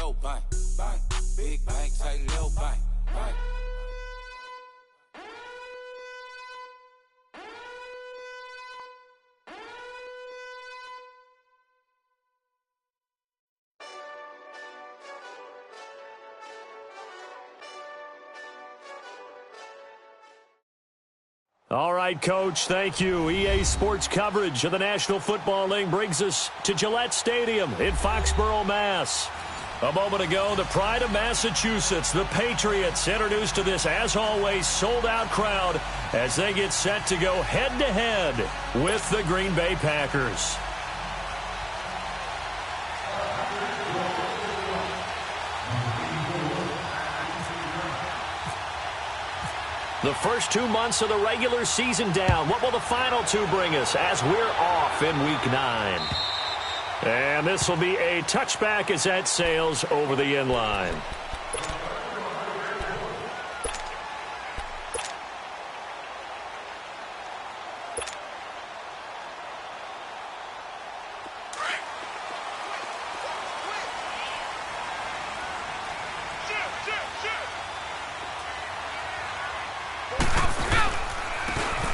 little bang, bang. Big bang, say little bang, bang. All right, Coach, thank you. EA Sports coverage of the National Football League brings us to Gillette Stadium in Foxborough, Mass. A moment ago, the pride of Massachusetts, the Patriots, introduced to this, as always, sold-out crowd as they get set to go head-to-head with the Green Bay Packers. The first 2 months of the regular season down. What will the final two bring us as we're off in Week 9? And this will be a touchback as that sails over the end line.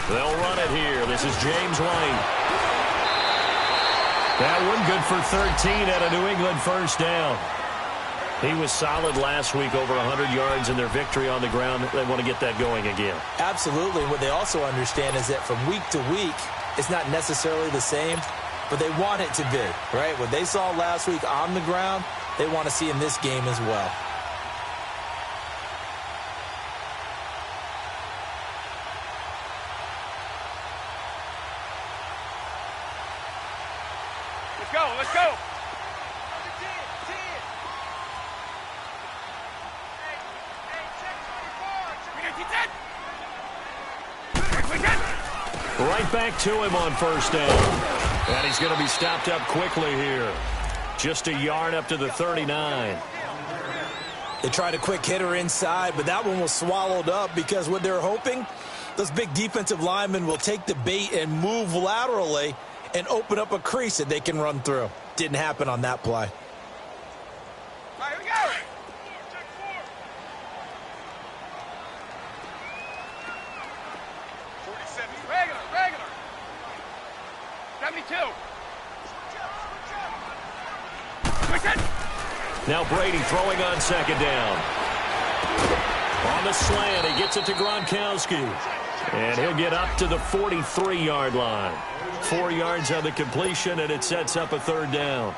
They'll run it here. This is James White. That one good for 13 at a New England first down. He was solid last week, over 100 yards in their victory on the ground. They want to get that going again. Absolutely. What they also understand is that from week to week, it's not necessarily the same, but they want it to be, right? What they saw last week on the ground, they want to see in this game as well. Let's go. Right back to him on first down. And he's going to be stopped up quickly here. Just a yard up to the 39. They tried a quick hitter inside, but that one was swallowed up because what they're hoping, those big defensive linemen will take the bait and move laterally and open up a crease that they can run through. Didn't happen on that play. All right, here we go. Check 47. Regular. 72. Now Brady throwing on second down. On the slant, he gets it to Gronkowski. And he'll get up to the 43-yard line. 4 yards on the completion, and it sets up a third down.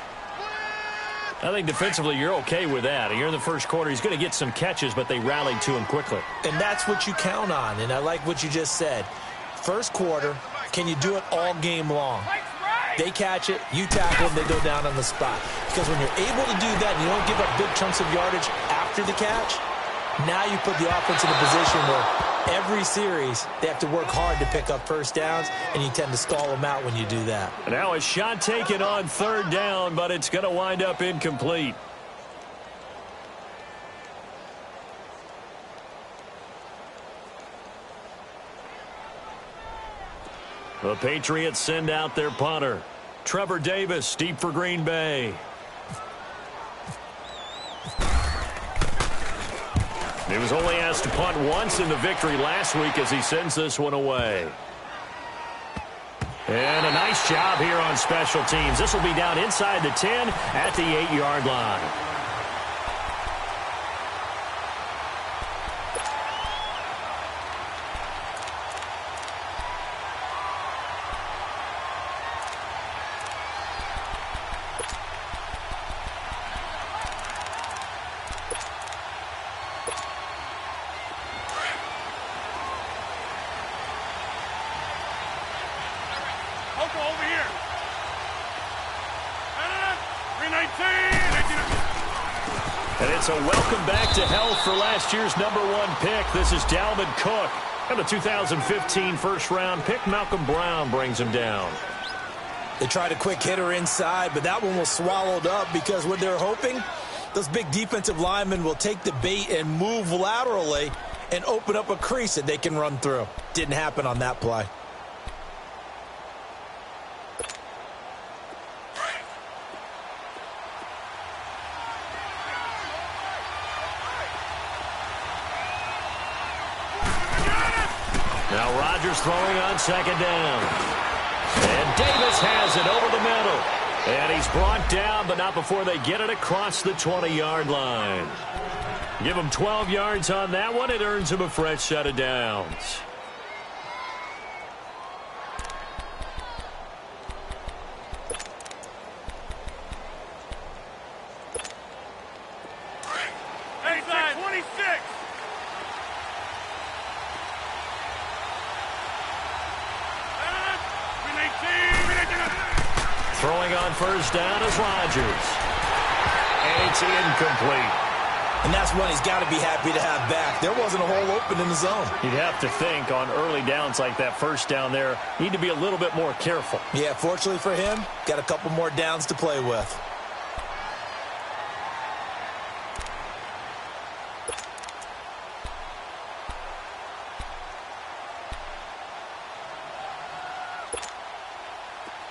I think defensively you're okay with that. You're in the first quarter. He's going to get some catches, but they rallied to him quickly. And that's what you count on, and I like what you just said. First quarter, can you do it all game long? They catch it, you tackle them, they go down on the spot. Because when you're able to do that and you don't give up big chunks of yardage after the catch, now you put the offense in a position where every series they have to work hard to pick up first downs, and you tend to stall them out when you do that. Now a shot taken on third down, but it's going to wind up incomplete. The Patriots send out their punter. Trevor Davis, deep for Green Bay. He was only asked to punt once in the victory last week as he sends this one away. And a nice job here on special teams. This will be down inside the 10 at the 8-yard line. Over here. 319. And it's a welcome back to health for last year's #1 pick. This is Dalvin Cook. And the 2015 first-round pick, Malcolm Brown, brings him down. They tried a quick hitter inside, but that one was swallowed up because what they're hoping, those big defensive linemen will take the bait and move laterally and open up a crease that they can run through. Didn't happen on that play. Now Rodgers throwing on second down. And Davis has it over the middle. And he's brought down, but not before they get it across the 20-yard line. Give him 12 yards on that one. It earns him a fresh set of downs. Throwing on first down is Rodgers. And it's incomplete. And that's one he's got to be happy to have back. There wasn't a hole open in the zone. You'd have to think on early downs like that first down there, need to be a little bit more careful. Yeah, fortunately for him, got a couple more downs to play with.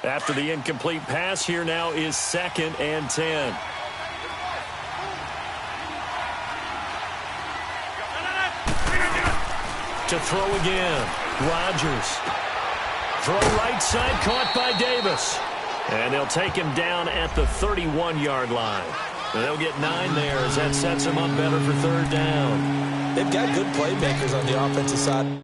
After the incomplete pass, here now is 2nd and 10. To throw again, Rodgers. Throw right side, caught by Davis. And they'll take him down at the 31-yard line. And they'll get 9 there as that sets him up better for third down. They've got good playmakers on the offensive side.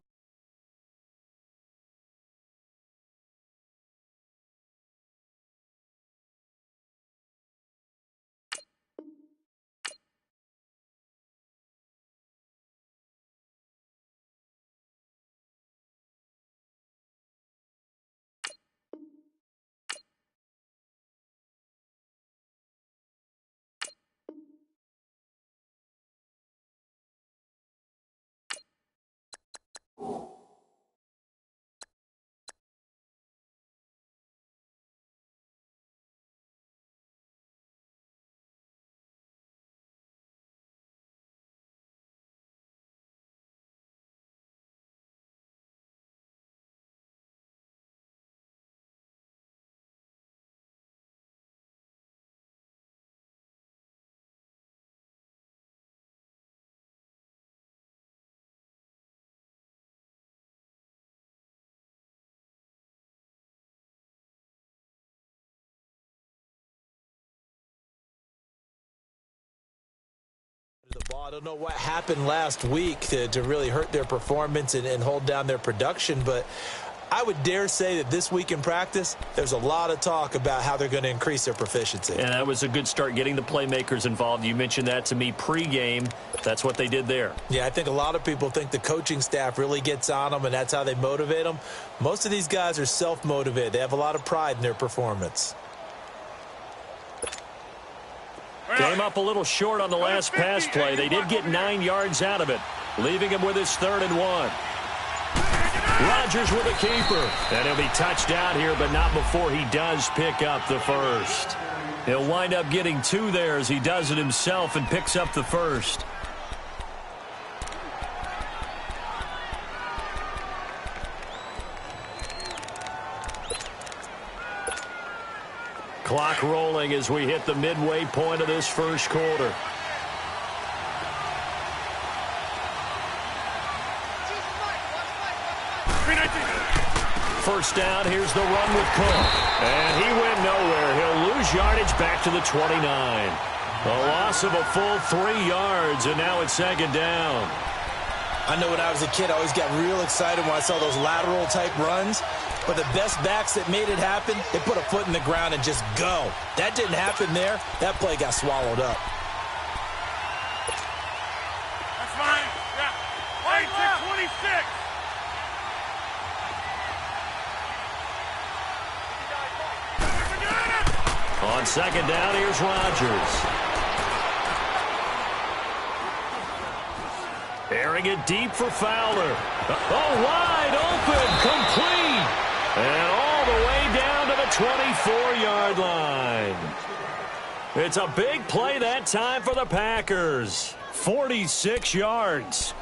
The ball. I don't know what happened last week to really hurt their performance and hold down their production, but I would dare say that this week in practice, there's a lot of talk about how they're going to increase their proficiency. And that was a good start, getting the playmakers involved. You mentioned that to me pregame. That's what they did there. Yeah, I think a lot of people think the coaching staff really gets on them, and that's how they motivate them. Most of these guys are self-motivated. They have a lot of pride in their performance. Came up a little short on the last pass play. They did get 9 yards out of it, leaving him with his 3rd and 1. Rodgers with a keeper. And he'll be touched out here, but not before he does pick up the first. He'll wind up getting 2 there as he does it himself and picks up the first. Clock rolling as we hit the midway point of this first quarter. First down, here's the run with Cook. And he went nowhere. He'll lose yardage back to the 29. A loss of a full 3 yards, and now it's 2nd down. I know when I was a kid, I always got real excited when I saw those lateral-type runs. But the best backs that made it happen, they put a foot in the ground and just go. That didn't happen there. That play got swallowed up. That's fine. Yeah. Wait to 26. On 2nd down, here's Rodgers. Airing it deep for Fowler. Oh, wide open, complete. And all the way down to the 24-yard line. It's a big play that time for the Packers. 46 yards.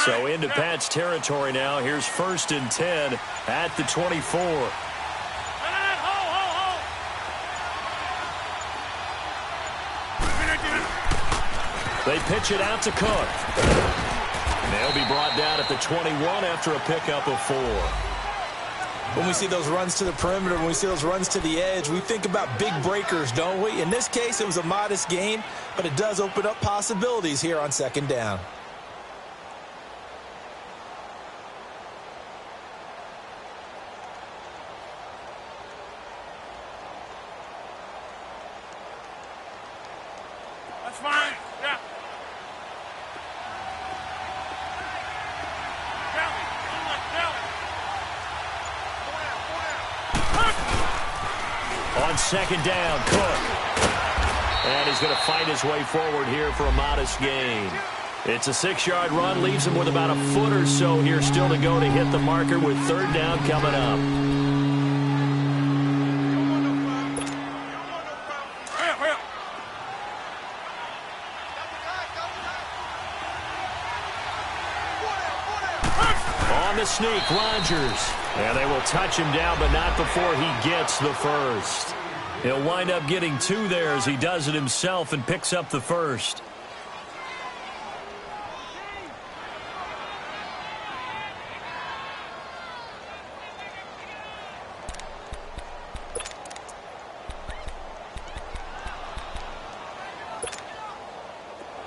So into Pat's territory now. Here's 1st and 10 at the 24. They pitch it out to Cook. And they'll be brought down at the 21 after a pickup of 4. When we see those runs to the perimeter, when we see those runs to the edge, we think about big breakers, don't we? In this case, it was a modest gain, but it does open up possibilities here on 2nd down. That's fine. Yeah. On 2nd down, Cook. And he's going to fight his way forward here for a modest gain. It's a 6-yard run, leaves him with about a foot or so here still to go to hit the marker with 3rd down coming up. On the sneak, Rodgers. And they will touch him down, but not before he gets the 1st. He'll wind up getting 2 there as he does it himself and picks up the 1st.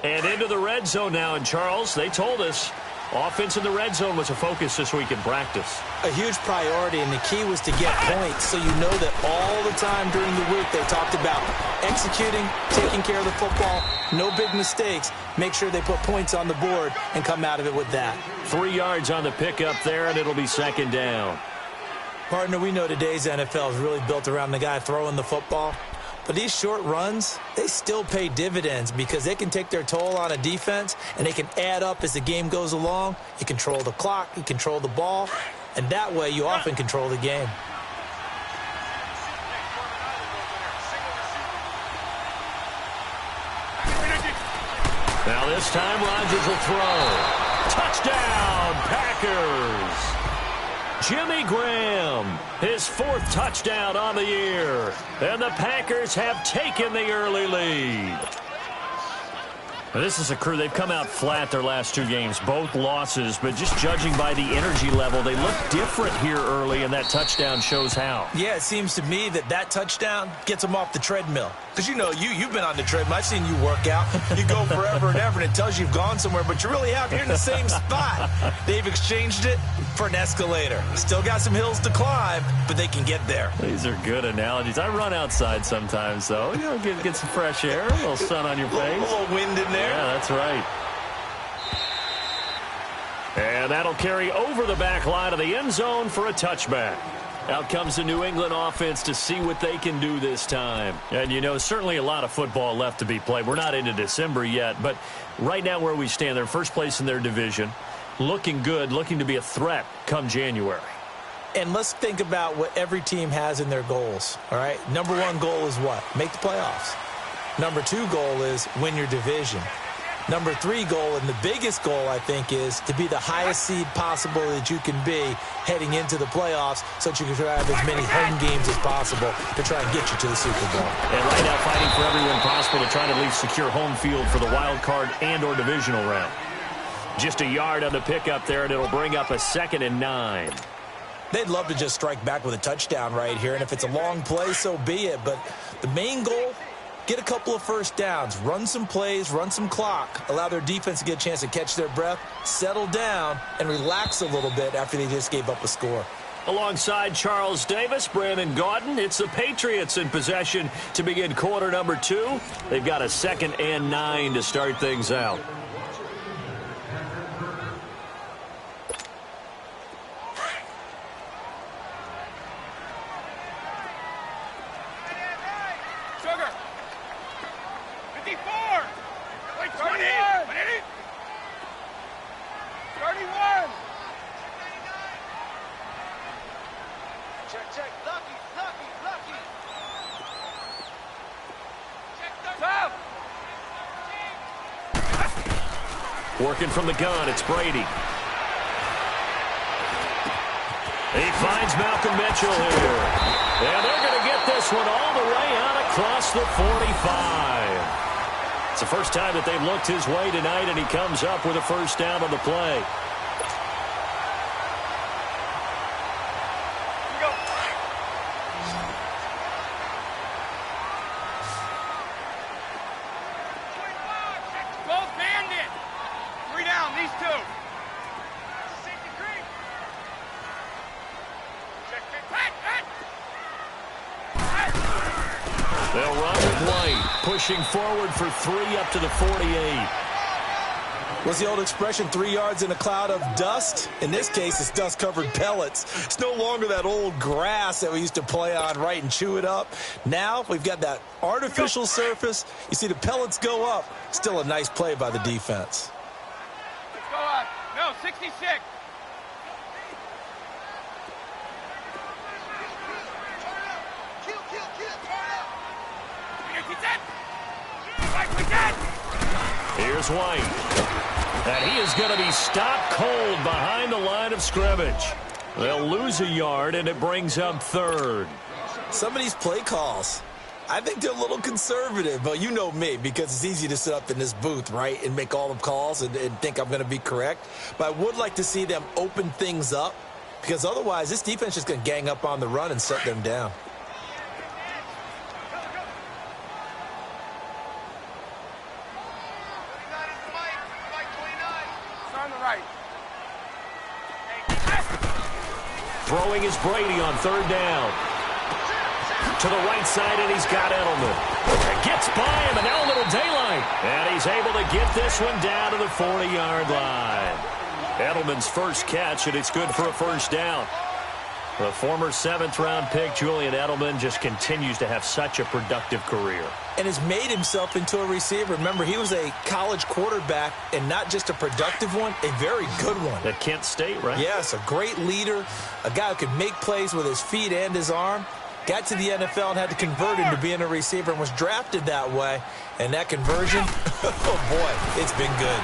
And into the red zone now. And Charles, they told us offense in the red zone was a focus this week in practice. A huge priority, and the key was to get points, so you know that all the time during the week they talked about executing, taking care of the football, no big mistakes, make sure they put points on the board and come out of it with that. 3 yards on the pickup there, and it'll be 2nd down. Partner, we know today's NFL is really built around the guy throwing the football. But these short runs, they still pay dividends because they can take their toll on a defense, and they can add up as the game goes along. You control the clock, you control the ball, and that way you often control the game. Now this time Rodgers will throw. Touchdown, Packers! Jimmy Graham, his 4th touchdown on the year. And the Packers have taken the early lead. Now, this is a crew. They've come out flat their last 2 games, both losses. But just judging by the energy level, they look different here early, and that touchdown shows how. Yeah, it seems to me that touchdown gets them off the treadmill. Because, you know, you've been on the treadmill. I've seen you work out. You go forever and ever, and it tells you you've gone somewhere, but you really haven't. You're in the same spot. They've exchanged it for an escalator. Still got some hills to climb, but they can get there. These are good analogies. I run outside sometimes, though. You know, get some fresh air, a little sun on your face. A little wind in there. Yeah, that's right. And that'll carry over the back line of the end zone for a touchback. Out comes the New England offense to see what they can do this time. And, you know, certainly a lot of football left to be played. We're not into December yet, but right now where we stand, they're first place in their division. Looking good, looking to be a threat come January. And let's think about what every team has in their goals, all right? Number 1 goal is what? Make the playoffs. Number 2 goal is win your division. Number 3 goal, and the biggest goal, I think, is to be the highest seed possible that you can be heading into the playoffs so that you can try to have as many home games as possible to try and get you to the Super Bowl. And right now fighting for every win possible to try to at least secure home field for the wild card and or divisional round. Just a yard on the pickup there, and it'll bring up a 2nd and 9. They'd love to just strike back with a touchdown right here, and if it's a long play, so be it. But the main goal, get a couple of first downs, run some plays, run some clock, allow their defense to get a chance to catch their breath, settle down, and relax a little bit after they just gave up a score. Alongside Charles Davis, Brandon Gaudin, it's the Patriots in possession to begin quarter number 2. They've got a 2nd and 9 to start things out. Sugar. 54. Wait, 31. 31. Check. Lucky. Check. Stop. Working from the gun, it's Brady. He finds Malcolm Mitchell here. And they're going to get this one all the way out across the 45. It's the first time that they've looked his way tonight, and he comes up with a first down on the play. They'll run with White, pushing forward for 3 up to the 48. What's the old expression, 3 yards in a cloud of dust? In this case, it's dust-covered pellets. It's no longer that old grass that we used to play on, right, and chew it up. Now we've got that artificial surface. You see the pellets go up. Still a nice play by the defense. Let's go up. No, 66. Here's White. And he is going to be stopped cold behind the line of scrimmage. They'll lose a yard, and it brings up 3rd. Some of these play calls, I think they're a little conservative, but you know me, because it's easy to sit up in this booth, right, and make all the calls and think I'm going to be correct. But I would like to see them open things up, because otherwise this defense is going to gang up on the run and shut them down. Throwing is Brady on 3rd down. To the right side, and he's got Edelman. It gets by him, and now a little daylight. And he's able to get this one down to the 40-yard line. Edelman's first catch, and it's good for a first down. The former 7th-round pick, Julian Edelman, just continues to have such a productive career. And has made himself into a receiver. Remember, he was a college quarterback, and not just a productive one, a very good one. At Kent State, right? Yes, a great leader, a guy who could make plays with his feet and his arm. Got to the NFL and had to convert into being a receiver and was drafted that way. And that conversion, oh boy, it's been good.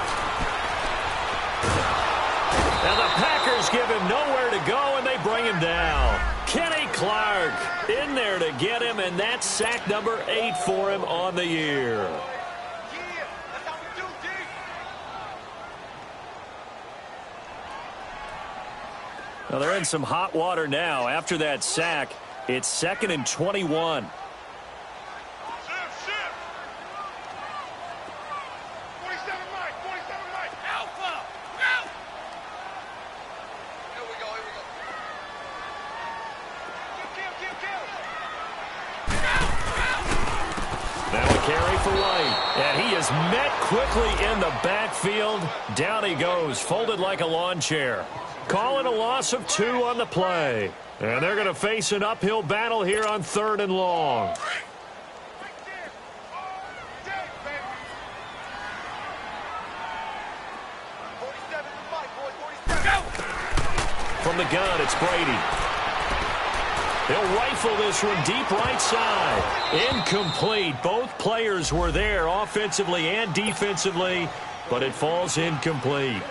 Now the Packers give him nowhere to go, and they bring him down. Kenny Clark in there to get him, and that's sack number 8 for him on the year. Now they're in some hot water now. After that sack, it's 2nd and 21. And he is met quickly in the backfield. Down he goes, folded like a lawn chair. Calling a loss of 2 on the play. And they're going to face an uphill battle here on 3rd and long. From the gun, it's Brady. He'll rifle this one deep right side. Incomplete. Both players were there offensively and defensively, but it falls incomplete.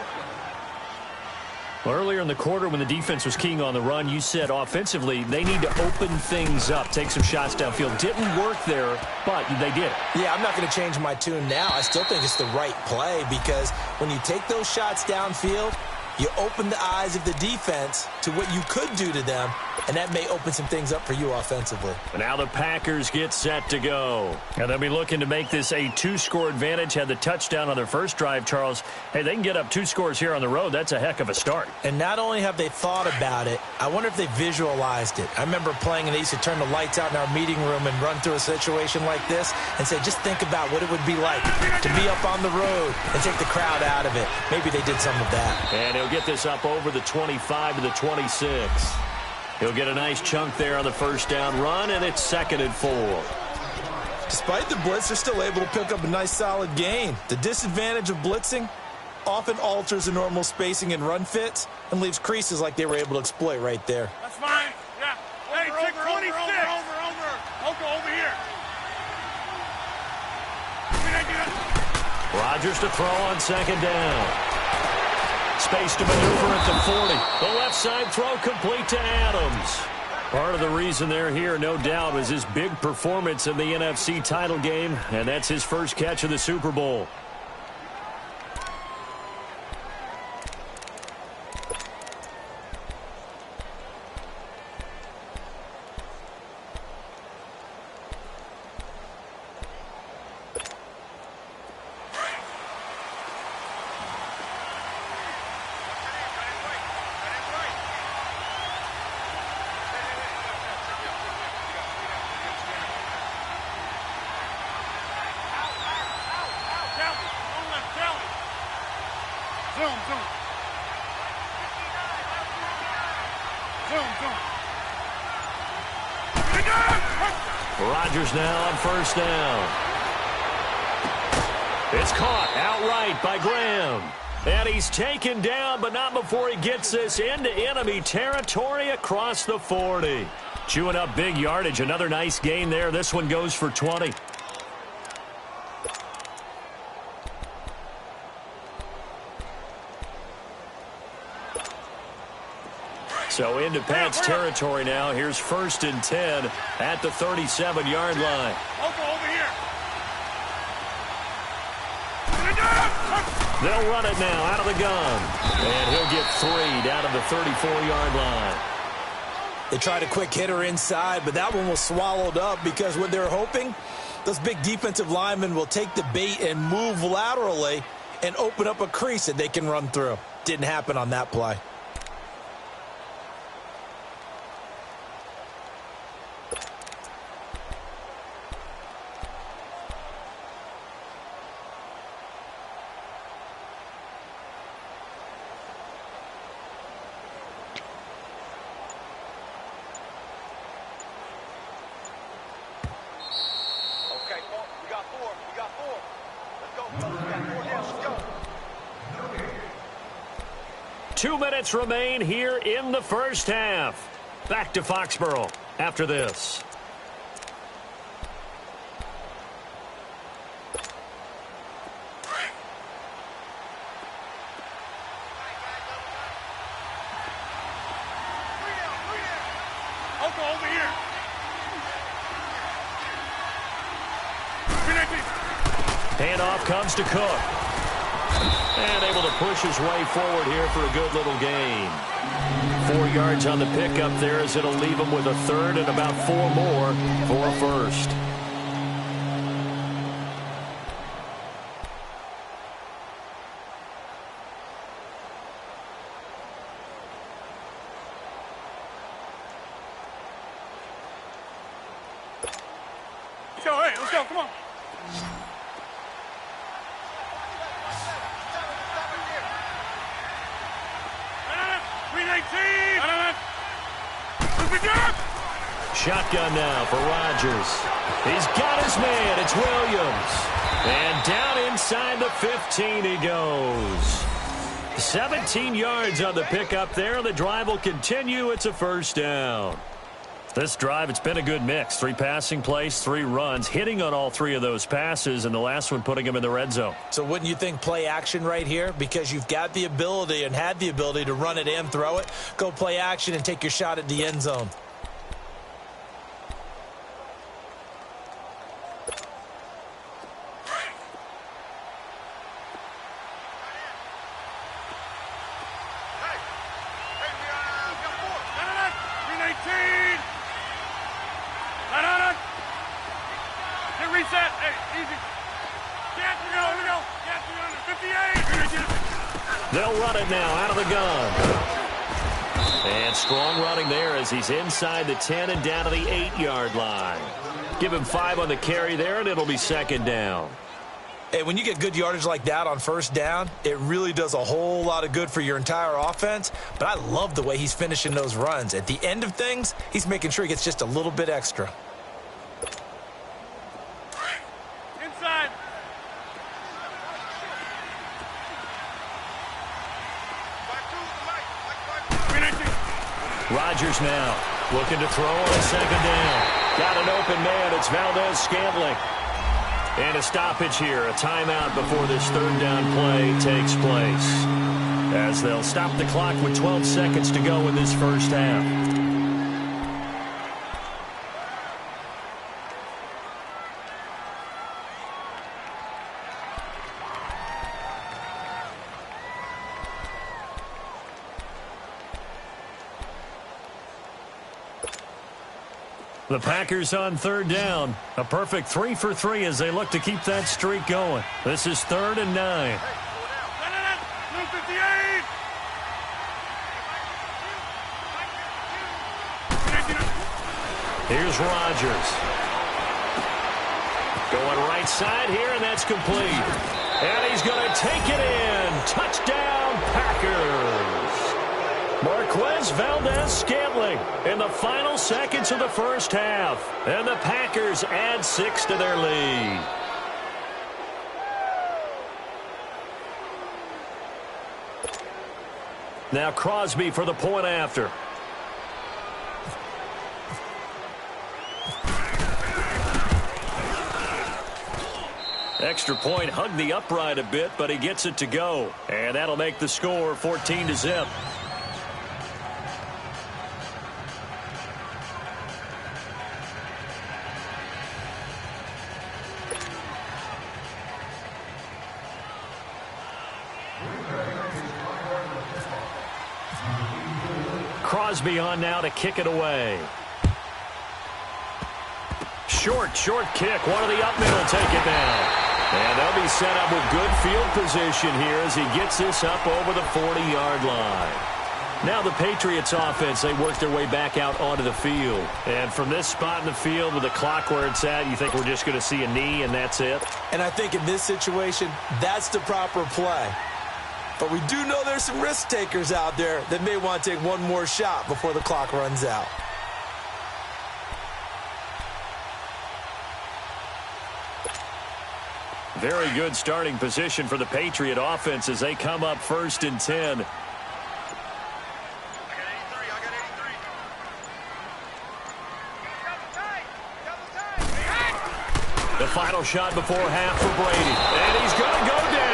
Earlier in the quarter when the defense was keying on the run, you said offensively they need to open things up, take some shots downfield. Didn't work there, but they did. Yeah, I'm not going to change my tune now. I still think it's the right play because when you take those shots downfield, you open the eyes of the defense to what you could do to them, and that may open some things up for you offensively. And now the Packers get set to go. And they'll be looking to make this a 2-score advantage. Had the touchdown on their first drive, Charles. Hey, they can get up 2 scores here on the road. That's a heck of a start. And not only have they thought about it, I wonder if they visualized it. I remember playing, and they used to turn the lights out in our meeting room and run through a situation like this and say, just think about what it would be like to be up on the road and take the crowd out of it. Maybe they did some of that. And he'll get this up over the 25 to the 26. He'll get a nice chunk there on the first down run, and it's 2nd and 4. Despite the blitz, they're still able to pick up a nice solid gain. The disadvantage of blitzing often alters the normal spacing and run fits and leaves creases like they were able to exploit right there. That's fine. Yeah. Hey, check 26. Over here. Rodgers to throw on second down. Space to maneuver at the 40. The left side throw complete to Adams. Part of the reason they're here, no doubt, was his big performance in the NFC title game, and that's his first catch of the Super Bowl. Rodgers now on first down. It's caught outright by Graham. And he's taken down, but not before he gets this into enemy territory across the 40. Chewing up big yardage. Another nice gain there. This one goes for 20. So into Pat's territory now. Here's 1st and 10 at the 37-yard line. Over here. They'll run it now out of the gun. And he'll get 3 down to the 34-yard line. They tried a quick hitter inside, but that one was swallowed up because what they're hoping, those big defensive linemen will take the bait and move laterally and open up a crease that they can run through. Didn't happen on that play. Minutes remain here in the first half. Back to Foxborough after this. Over here. Handoff comes to Cook. And able to push his way forward here for a good little gain. 4 yards on the pickup there as it'll leave him with a third and about 4 more for a first. Let's go, come on. Shotgun now for Rodgers. He's got his man. It's Williams. And down inside the 15 he goes. 17 yards on the pickup there. The drive will continue. It's a first down. This drive, it's been a good mix. 3 passing plays, 3 runs, hitting on all 3 of those passes, and the last one putting him in the red zone. So wouldn't you think play action right here? Because you've got the ability and had the ability to run it and throw it. Go play action and take your shot at the end zone. They'll run it now out of the gun. And strong running there as he's inside the 10 and down to the 8-yard line. Give him 5 on the carry there, and it'll be second down. Hey, when you get good yardage like that on first down, it really does a whole lot of good for your entire offense. But I love the way he's finishing those runs. At the end of things, he's making sure he gets just a little bit extra. Inside. Rodgers now looking to throw on second down. Got an open man. It's Valdez-Scantling. And a stoppage here, a timeout before this third down play takes place, as they'll stop the clock with 12 seconds to go in this first half. The Packers on third down. A perfect 3 for 3 as they look to keep that streak going. This is 3rd and 9. Here's Rodgers. Going right side here, and that's complete. And he's going to take it in. Touchdown, Packers. Marquez Valdez-Scantling in the final seconds of the first half. And the Packers add 6 to their lead. Now Crosby for the point after. Extra point hugged the upright a bit, but he gets it to go. And that'll make the score 14-0. Crosby on now to kick it away. Short kick. One of the up middle take it down. And they'll be set up with good field position here as he gets this up over the 40-yard line. Now the Patriots offense, they work their way back out onto the field. And from this spot in the field with the clock where it's at, you think we're just going to see a knee and that's it? And I think in this situation, that's the proper play. But we do know there's some risk takers out there that may want to take one more shot before the clock runs out. Very good starting position for the Patriot offense as they come up 1st and 10. The final shot before half for Brady. And he's going to go down.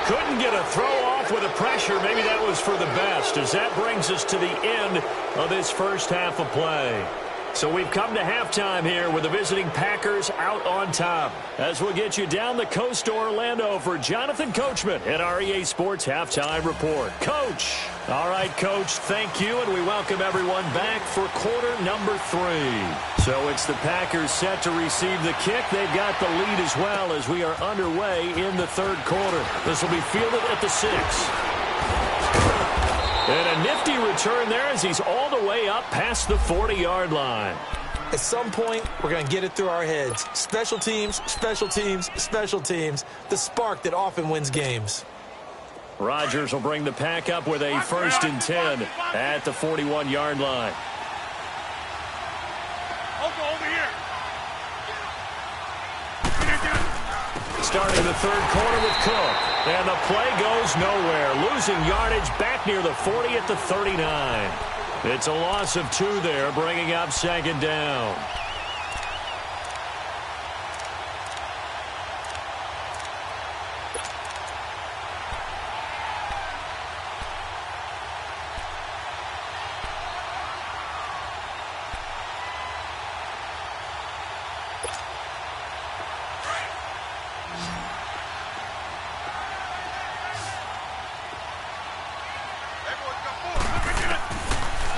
Couldn't get a throw off with the pressure. Maybe that was for the best, as that brings us to the end of this first half of play. So we've come to halftime here with the visiting Packers out on top. As we'll get you down the coast to Orlando for Jonathan Coachman at our EA Sports Halftime Report. Coach. All right, Coach, thank you, and we welcome everyone back for quarter number 3. So it's the Packers set to receive the kick. They've got the lead as well as we are underway in the third quarter. This will be fielded at the 6. And a nifty return there as he's all the way up past the 40-yard line. At some point, we're going to get it through our heads. Special teams, special teams, special teams. The spark that often wins games. Rodgers will bring the pack up with a 1st and 10 at the 41-yard line. Over here. Starting the third quarter with Cook. And the play goes nowhere. Losing yardage back near the 40 at the 39. It's a loss of 2 there, bringing up 2nd down.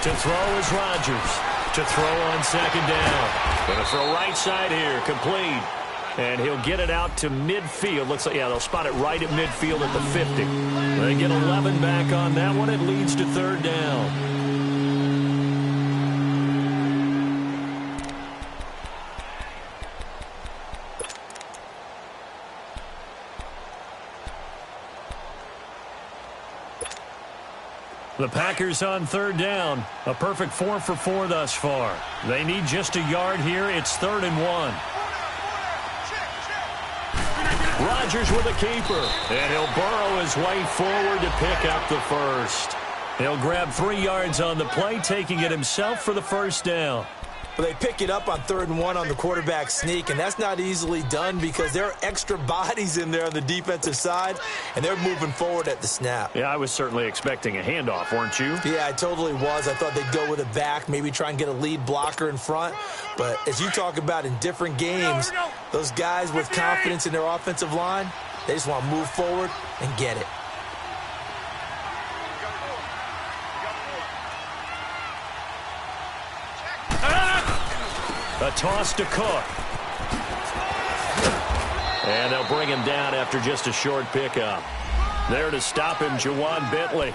To throw is Rodgers. To throw on 2nd down. Going to throw right side here. Complete. And he'll get it out to midfield. Looks like, yeah, they'll spot it right at midfield at the 50. They get 11 back on that one. It leads to 3rd down. The Packers on 3rd down. A perfect 4 for 4 thus far. They need just a yard here. It's 3rd and 1. Rodgers with a keeper. And he'll burrow his way forward to pick up the 1st. He'll grab 3 yards on the play, taking it himself for the 1st down. But they pick it up on 3rd and 1 on the quarterback sneak, and that's not easily done because there are extra bodies in there on the defensive side, and they're moving forward at the snap. Yeah, I was certainly expecting a handoff, weren't you? Yeah, I totally was. I thought they'd go with it back, maybe try and get a lead blocker in front. But as you talk about in different games, those guys with confidence in their offensive line, they just want to move forward and get it. A toss to Cook. And they'll bring him down after just a short pickup. There to stop him, Juwan Bentley.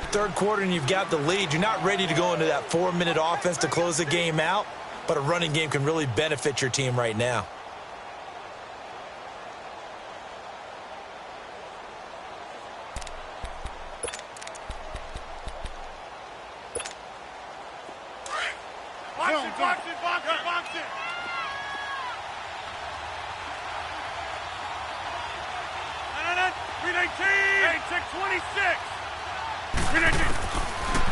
3rd quarter and you've got the lead. You're not ready to go into that 4-minute offense to close the game out, but a running game can really benefit your team right now. Box it. No. 319. 26.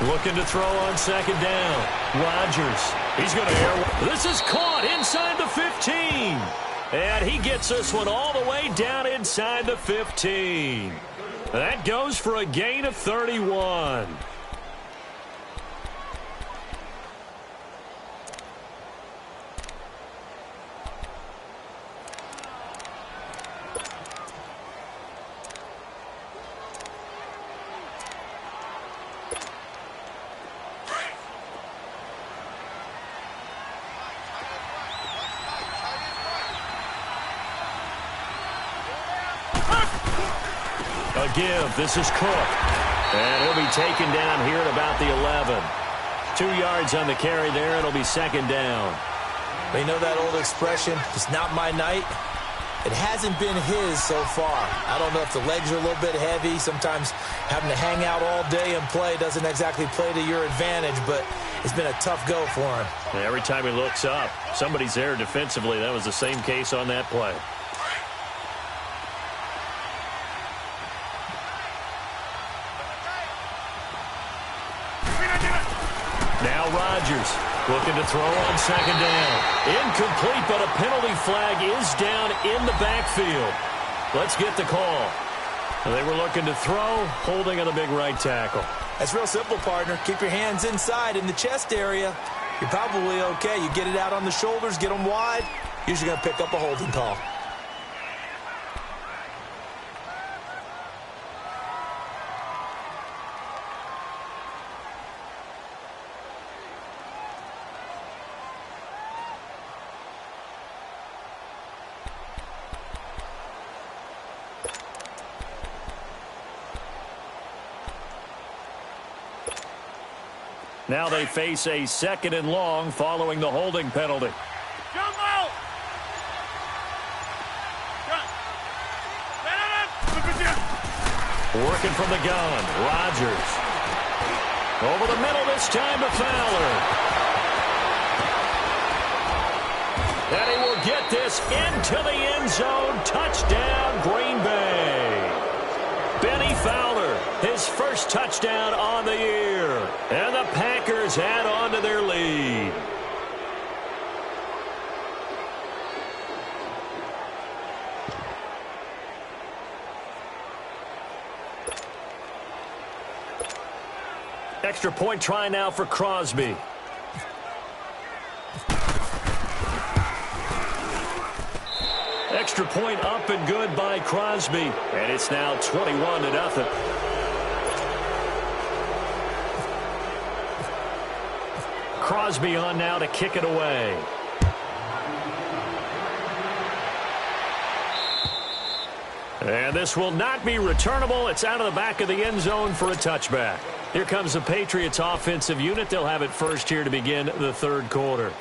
Looking to throw on 2nd down. Rodgers. He's going to air. This is caught inside the 15. And he gets this one all the way down inside the 15. That goes for a gain of 31. A give. This is Cook. And he'll be taken down here at about the 11. 2 yards on the carry there. It'll be 2nd down. You know that old expression, it's not my night? It hasn't been his so far. I don't know if the legs are a little bit heavy. Sometimes having to hang out all day and play doesn't exactly play to your advantage, but it's been a tough go for him. And every time he looks up, somebody's there defensively. That was the same case on that play. Now Rodgers looking to throw on 2nd down. Incomplete, but a penalty flag is down in the backfield. Let's get the call. They were looking to throw, holding on the big right tackle. That's real simple, partner. Keep your hands inside in the chest area. You're probably okay. You get it out on the shoulders, get them wide. Usually going to pick up a holding call. Now they face a 2nd and long following the holding penalty. Jump out! Working from the gun, Rodgers. Over the middle this time to Fowler. And he will get this into the end zone. Touchdown, Green Bay. Benny Fowler, his first touchdown on the year. And the Packers add on to their lead. Extra point try now for Crosby. Extra point up and good by Crosby. And it's now 21-0. Crosby on now to kick it away. And this will not be returnable. It's out of the back of the end zone for a touchback. Here comes the Patriots offensive unit. They'll have it first here to begin the 3rd quarter.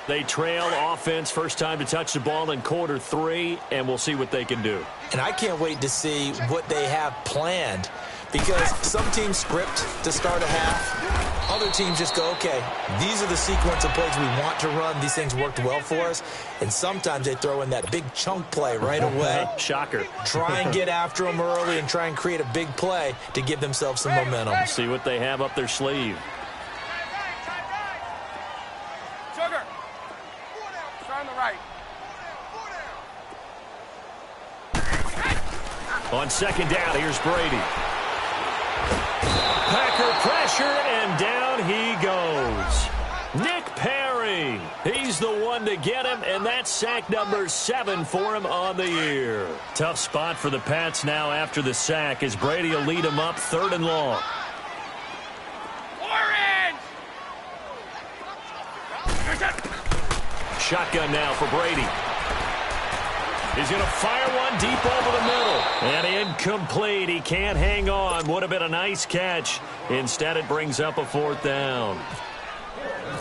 They trail offense, first time to touch the ball in quarter 3, and we'll see what they can do. And I can't wait to see what they have planned, because some teams script to start a half. Other teams just go, okay, these are the sequence of plays we want to run. These things worked well for us. And sometimes they throw in that big chunk play right away. Shocker. Try and get after them early and try and create a big play to give themselves some momentum. See what they have up their sleeve. Sugar. On second down, here's Brady. Packer pressure, and down he goes. Nick Perry, he's the one to get him, and that's sack number 7 for him on the year. Tough spot for the Pats now after the sack as Brady will lead him up 3rd and long. Orange! Shotgun now for Brady. He's going to fire one deep over the middle. And incomplete. He can't hang on. Would have been a nice catch. Instead, it brings up a 4th down.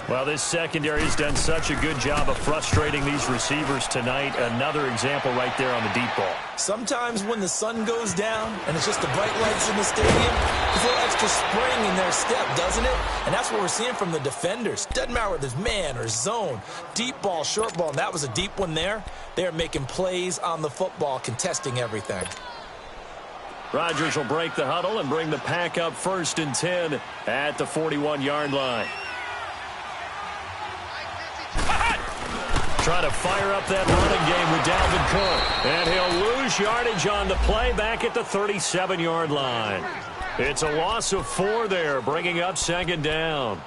Well, this secondary has done such a good job of frustrating these receivers tonight. Another example right there on the deep ball. Sometimes when the sun goes down and it's just the bright lights in the stadium, there's a little extra spring in their step, doesn't it? And that's what we're seeing from the defenders. Doesn't matter whether it's man or zone, deep ball, short ball, and that was a deep one there. They're making plays on the football, contesting everything. Rodgers will break the huddle and bring the Pack up 1st and 10 at the 41-yard line. Trying to fire up that running game with Dalvin Cook. And he'll lose yardage on the play back at the 37-yard line. It's a loss of 4 there, bringing up 2nd down.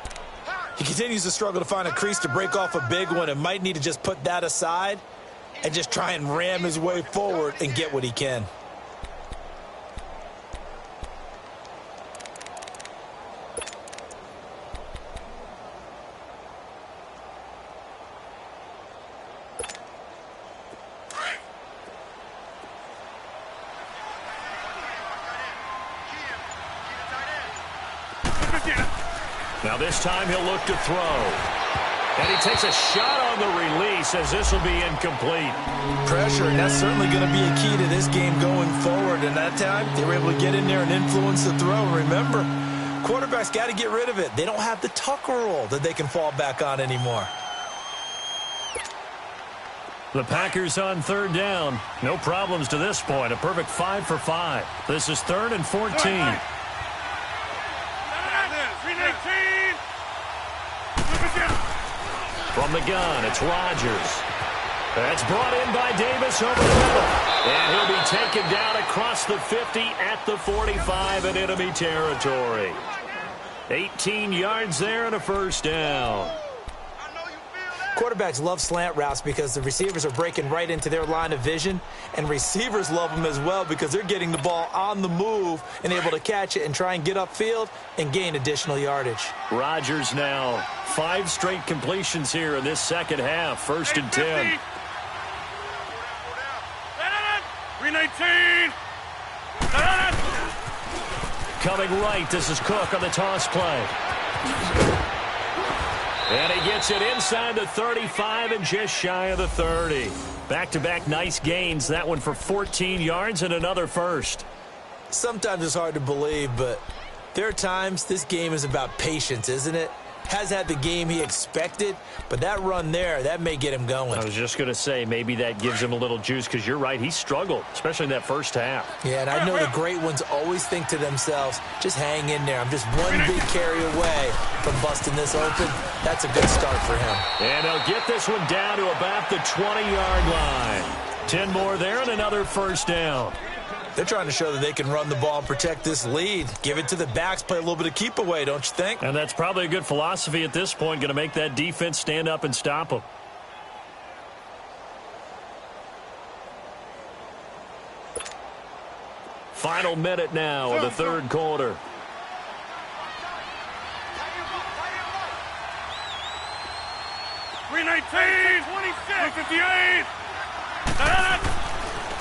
He continues to struggle to find a crease to break off a big one and might need to just put that aside and just try and ram his way forward and get what he can. Now this time he'll look to throw. And he takes a shot on the release as this will be incomplete. Pressure, and that's certainly going to be a key to this game going forward. And that time, they were able to get in there and influence the throw. Remember, quarterbacks got to get rid of it. They don't have the Tucker rule that they can fall back on anymore. The Packers on 3rd down. No problems to this point. A perfect 5 for 5. This is 3rd and 14. From the gun, it's Rodgers. That's brought in by Davis over the middle. And he'll be taken down across the 50 at the 45 in enemy territory. 18 yards there and a 1st down. Quarterbacks love slant routes because the receivers are breaking right into their line of vision, and receivers love them as well because they're getting the ball on the move and able to catch it and try and get upfield and gain additional yardage. Rodgers now 5 straight completions here in this second half. 1st and 10. 319. Coming right, this is Cook on the toss play. And he gets it inside the 35 and just shy of the 30. Back-to-back nice gains. That one for 14 yards and another 1st. Sometimes it's hard to believe, but there are times this game is about patience, isn't it? Has had the game he expected, but that run there, that may get him going. I was just going to say, maybe that gives him a little juice because you're right, he struggled, especially in that first half. Yeah, and I know the great ones always think to themselves, just hang in there. I'm just one big carry away from busting this open. That's a good start for him. And he'll get this one down to about the 20-yard line. 10 more there and another 1st down. They're trying to show that they can run the ball and protect this lead. Give it to the backs, play a little bit of keep away, don't you think? And that's probably a good philosophy at this point, going to make that defense stand up and stop them. Final minute now of the 3rd quarter.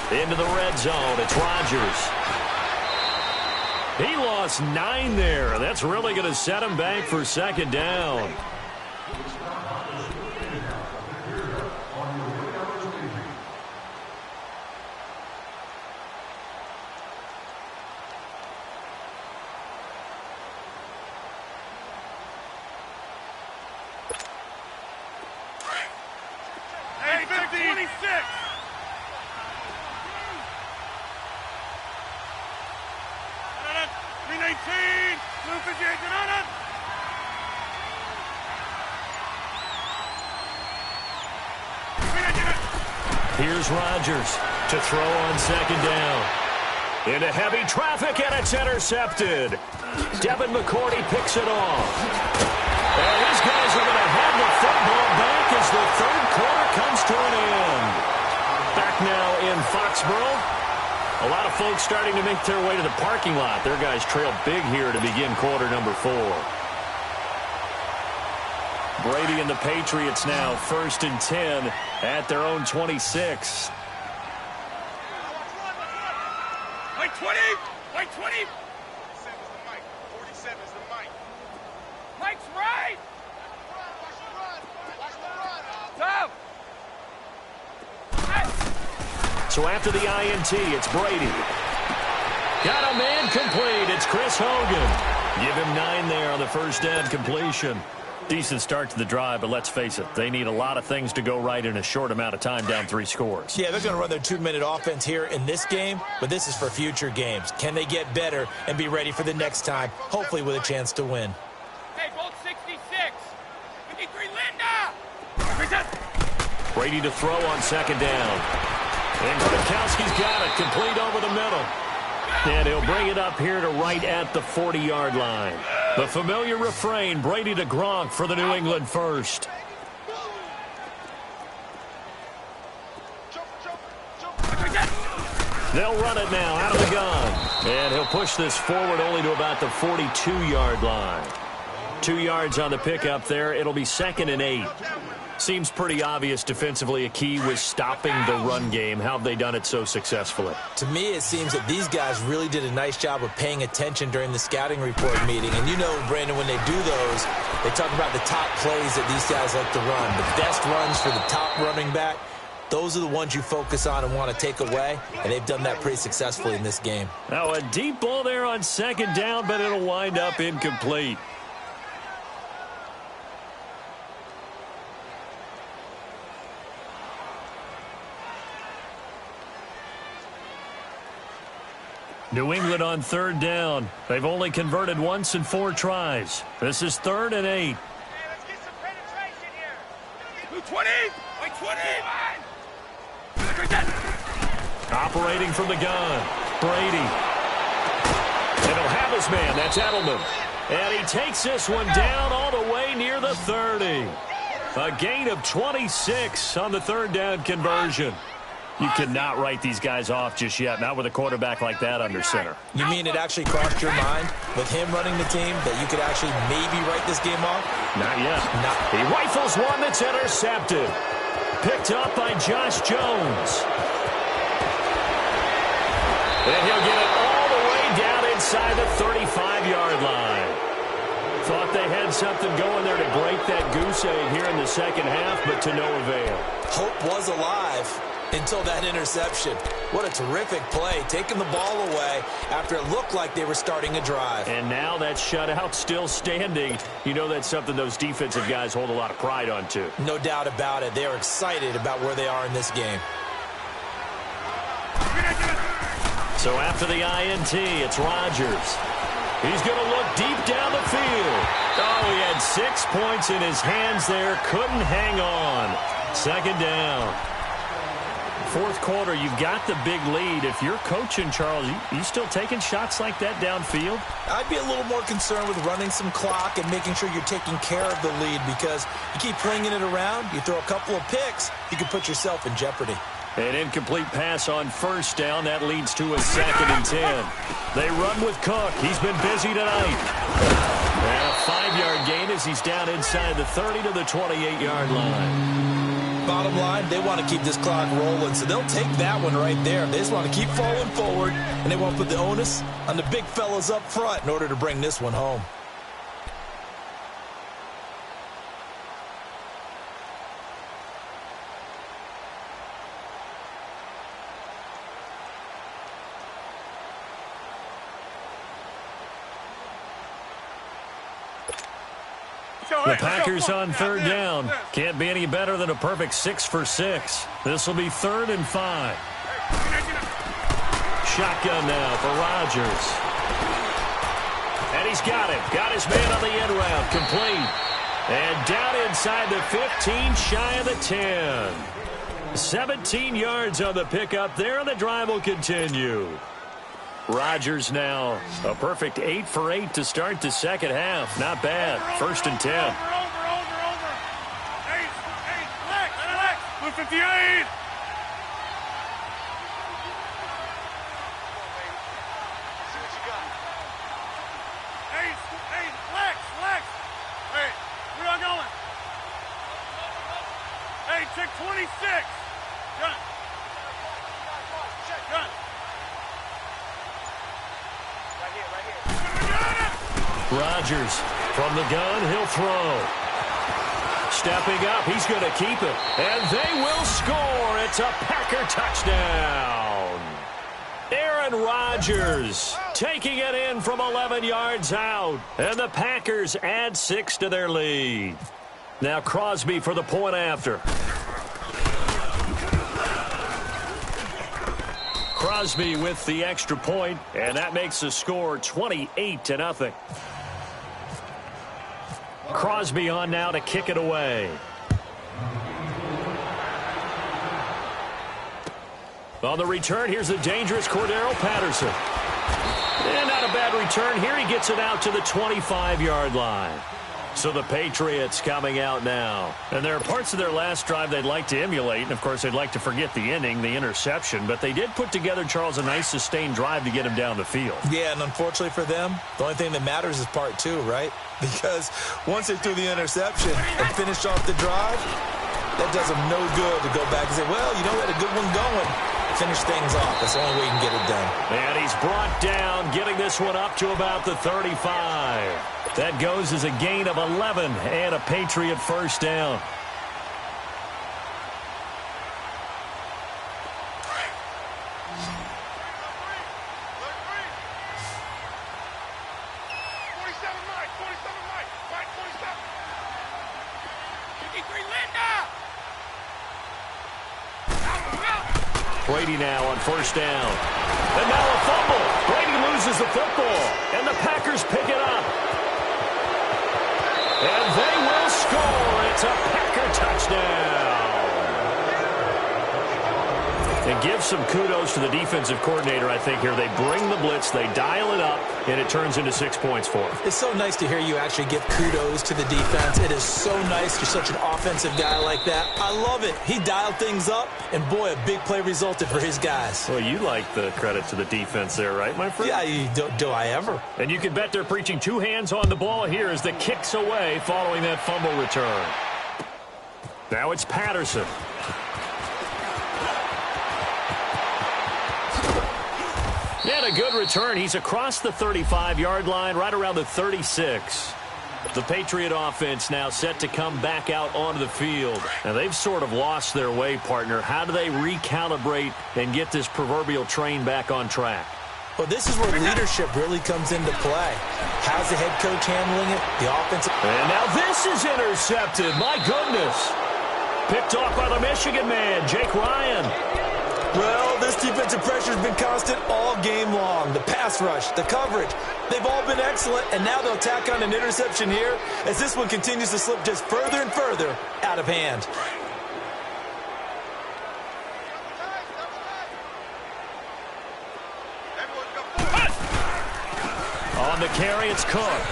Into the red zone, it's Rodgers. He lost 9 there. That's really going to set him back for 2nd down. Here's Rodgers to throw on 2nd down. Into heavy traffic, and it's intercepted. Devin McCourty picks it off. And these guys are going to have the football back as the third quarter comes to an end. Back now in Foxborough. A lot of folks starting to make their way to the parking lot. Their guys trail big here to begin quarter number 4. Brady and the Patriots now 1st and 10 at their own 26. Like 20! Like 20! 47 is the mic. Mike's right! Watch the run. Tom! So after the INT, it's Brady. Got a man complete. It's Chris Hogan. Give him 9 there on the first down completion. Decent start to the drive, but let's face it, they need a lot of things to go right in a short amount of time, down 3 scores. Yeah, they're going to run their 2-minute offense here in this game, but this is for future games. Can they get better and be ready for the next time, hopefully with a chance to win? Hey, Bolt 66! 53, Linda! Brady to throw on second down. And Gronkowski's got it, complete over the middle. And he'll bring it up here to right at the 40-yard line. The familiar refrain, Brady to Gronk for the New England first. They'll run it now out of the gun. And he'll push this forward only to about the 42-yard line. 2 yards on the pickup there. It'll be 2nd and 8. Seems pretty obvious defensively a key was stopping the run game. How have they done it so successfully? To me, it seems that these guys really did a nice job of paying attention during the scouting report meeting. And you know, Brandon, when they do those, they talk about the top plays that these guys like to run. The best runs for the top running back, those are the ones you focus on and want to take away. And they've done that pretty successfully in this game. Now a deep ball there on second down, but it'll wind up incomplete. New England on 3rd down. They've only converted once in 4 tries. This is 3rd and 8. Hey, let's get some penetration here. 20! Like 20! Operating from the gun. Brady. And he'll have his man. That's Edelman. And he takes this one down all the way near the 30. A gain of 26 on the 3rd down conversion. You cannot write these guys off just yet, not with a quarterback like that under center. You mean it actually crossed your mind with him running the team that you could actually maybe write this game off? Not yet. He rifles one that's intercepted. Picked up by Josh Jones. And he'll get it all the way down inside the 35-yard line. Thought they had something going there to break that goose egg here in the second half, but to no avail. Hope was alive until that interception. What a terrific play, taking the ball away after it looked like they were starting a drive. And now that shutout still standing. You know that's something those defensive guys hold a lot of pride on, too. No doubt about it. They are excited about where they are in this game. So after the INT, it's Rodgers. He's going to look deep down the field. Oh, he had 6 points in his hands there. Couldn't hang on. 2nd down. 4th quarter, you've got the big lead. If you're coaching, Charles, you still taking shots like that downfield? I'd be a little more concerned with running some clock and making sure you're taking care of the lead, because you keep flinging it around, you throw a couple of picks, you can put yourself in jeopardy. An incomplete pass on 1st down. That leads to a 2nd and 10. They run with Cook. He's been busy tonight. And a 5-yard gain as he's down inside the 30 to the 28-yard line. Bottom line, they want to keep this clock rolling, so they'll take that one right there. They just want to keep falling forward, and they want to put the onus on the big fellas up front in order to bring this one home. The Packers on 3rd down. Can't be any better than a perfect 6 for 6. This will be 3rd and 5. Shotgun now for Rodgers. And he's got it. Got his man on the end route. Complete. And down inside the 15, shy of the 10. 17 yards on the pickup there, and the drive will continue. Rodgers now a perfect 8 for 8 to start the second half. Not bad. 1st and 10. Over. Hey, relax. Blue 58. Hey, relax. Hey, where y'all going? Hey, check 26. Gun. Rodgers from the gun, he'll throw. Stepping up, he's going to keep it. And they will score. It's a Packer touchdown. Aaron Rodgers taking it in from 11 yards out. And the Packers add 6 to their lead. Now Crosby for the point after. Crosby with the extra point, and that makes the score 28-0. Crosby on now to kick it away. On the return, here's the dangerous Cordero Patterson. And not a bad return here. He gets it out to the 25-yard line. So the Patriots coming out now. And there are parts of their last drive they'd like to emulate. And, of course, they'd like to forget the inning, the interception. But they did put together, Charles, a nice sustained drive to get him down the field. Yeah, and unfortunately for them, the only thing that matters is part 2, right? Because once they threw the interception and finished off the drive, that does them no good to go back and say, well, you know, we had a good one going. Finish things off. That's the only way you can get it done. And he's brought down, getting this one up to about the 35. That goes as a gain of 11 and a Patriot first down. Brady now on first down. And now a fumble. Brady loses the football. And the Packers pick it up. And they will score. It's a Packer touchdown. And give some kudos to the defensive coordinator, I think, here. They bring the blitz, they dial it up, and it turns into 6 points for them. It's so nice to hear you actually give kudos to the defense. It is so nice. You're such an offensive guy like that. I love it. He dialed things up, and boy, a big play resulted for his guys. Well, you like the credit to the defense there, right, my friend? Yeah, do I ever? And you can bet they're preaching 2 hands on the ball here as the kick's away following that fumble return. Now it's Patterson. And a good return. He's across the 35-yard line, right around the 36. The Patriot offense now set to come back out onto the field. Now, they've sort of lost their way, partner. How do they recalibrate and get this proverbial train back on track? Well, this is where leadership really comes into play. How's the head coach handling it? The offensive. And now this is intercepted. My goodness. Picked off by the Michigan man, Jake Ryan. Well, this defensive pressure has been constant all game long. The pass rush, the coverage, they've all been excellent, and now they'll tack on an interception here as this one continues to slip just further and further out of hand. On the carry, it's Cook.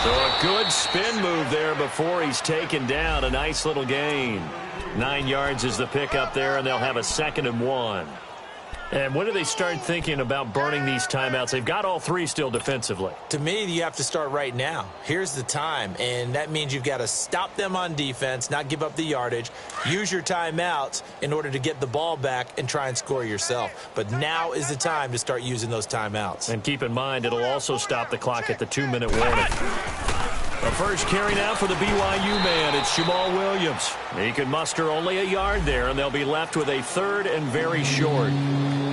So a good spin move there before he's taken down. A nice little gain. 9 yards is the pickup there, and they'll have a 2nd and 1. And when do they start thinking about burning these timeouts? They've got all 3 still defensively. To me, you have to start right now. Here's the time, and that means you've got to stop them on defense, not give up the yardage, use your timeouts in order to get the ball back and try and score yourself. But now is the time to start using those timeouts. And keep in mind, it'll also stop the clock at the 2-minute warning. A first carry now for the BYU man. It's Jamal Williams. He can muster only a yard there, and they'll be left with a 3rd and very short.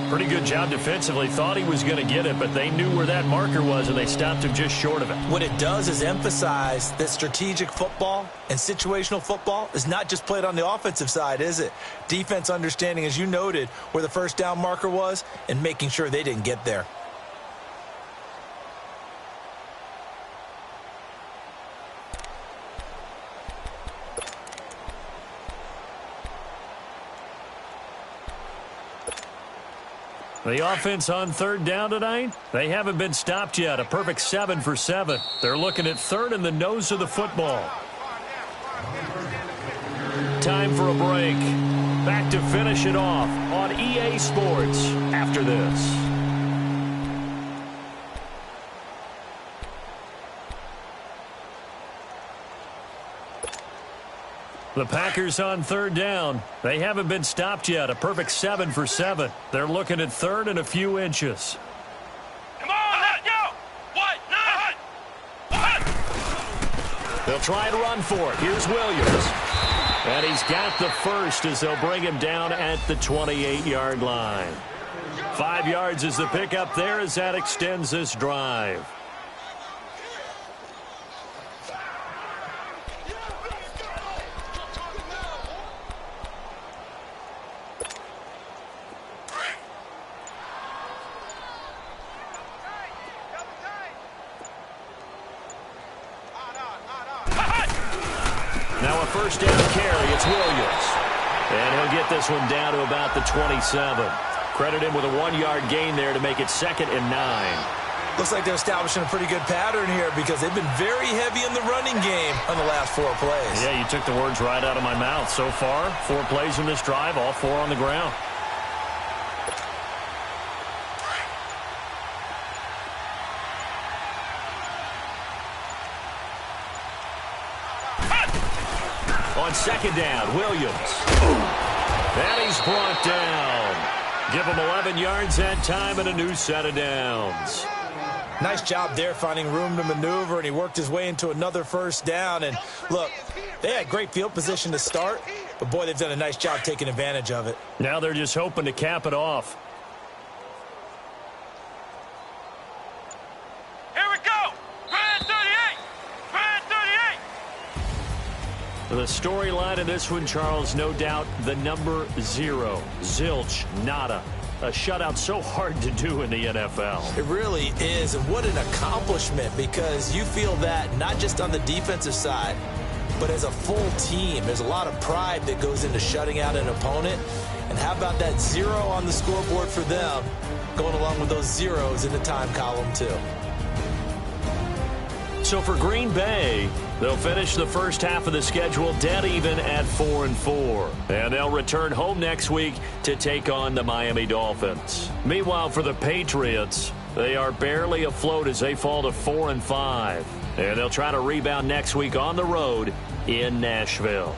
Pretty good job defensively. Thought he was going to get it, but they knew where that marker was, and they stopped him just short of it. What it does is emphasize that strategic football and situational football is not just played on the offensive side, is it? Defense understanding, as you noted, where the first down marker was and making sure they didn't get there. The offense on third down tonight, they haven't been stopped yet. A perfect 7 for 7. They're looking at third in the nose of the football. Time for a break. Back to finish it off on EA Sports after this. The Packers on third down. They haven't been stopped yet. A perfect 7 for 7. They're looking at third and a few inches. Come on, let's go! What? They'll try and run for it. Here's Williams. And he's got the first as they'll bring him down at the 28-yard line. 5 yards is the pickup there as that extends this drive. Now a first down carry. It's Williams. And he'll get this one down to about the 27. Credit him with a 1-yard gain there to make it 2nd and 9. Looks like they're establishing a pretty good pattern here because they've been very heavy in the running game on the last 4 plays. Yeah, you took the words right out of my mouth. So far, 4 plays in this drive, all 4 on the ground. On 2nd down, Williams. And he's brought down. Give him 11 yards that time and a new set of downs. Nice job there finding room to maneuver, and he worked his way into another first down. And look, they had great field position to start, but boy, they've done a nice job taking advantage of it. Now they're just hoping to cap it off. Here we go! Grand 38! Grand 38! The storyline of this one, Charles, no doubt the number 0. Zilch, nada. A shutout so hard to do in the NFL. It really is, and what an accomplishment, because you feel that not just on the defensive side, but as a full team. There's a lot of pride that goes into shutting out an opponent. And how about that 0 on the scoreboard for them, going along with those zeros in the time column too. So for Green Bay, they'll finish the first half of the schedule dead even at 4-4. And they'll return home next week to take on the Miami Dolphins. Meanwhile, for the Patriots, they are barely afloat as they fall to 4-5. And they'll try to rebound next week on the road in Nashville.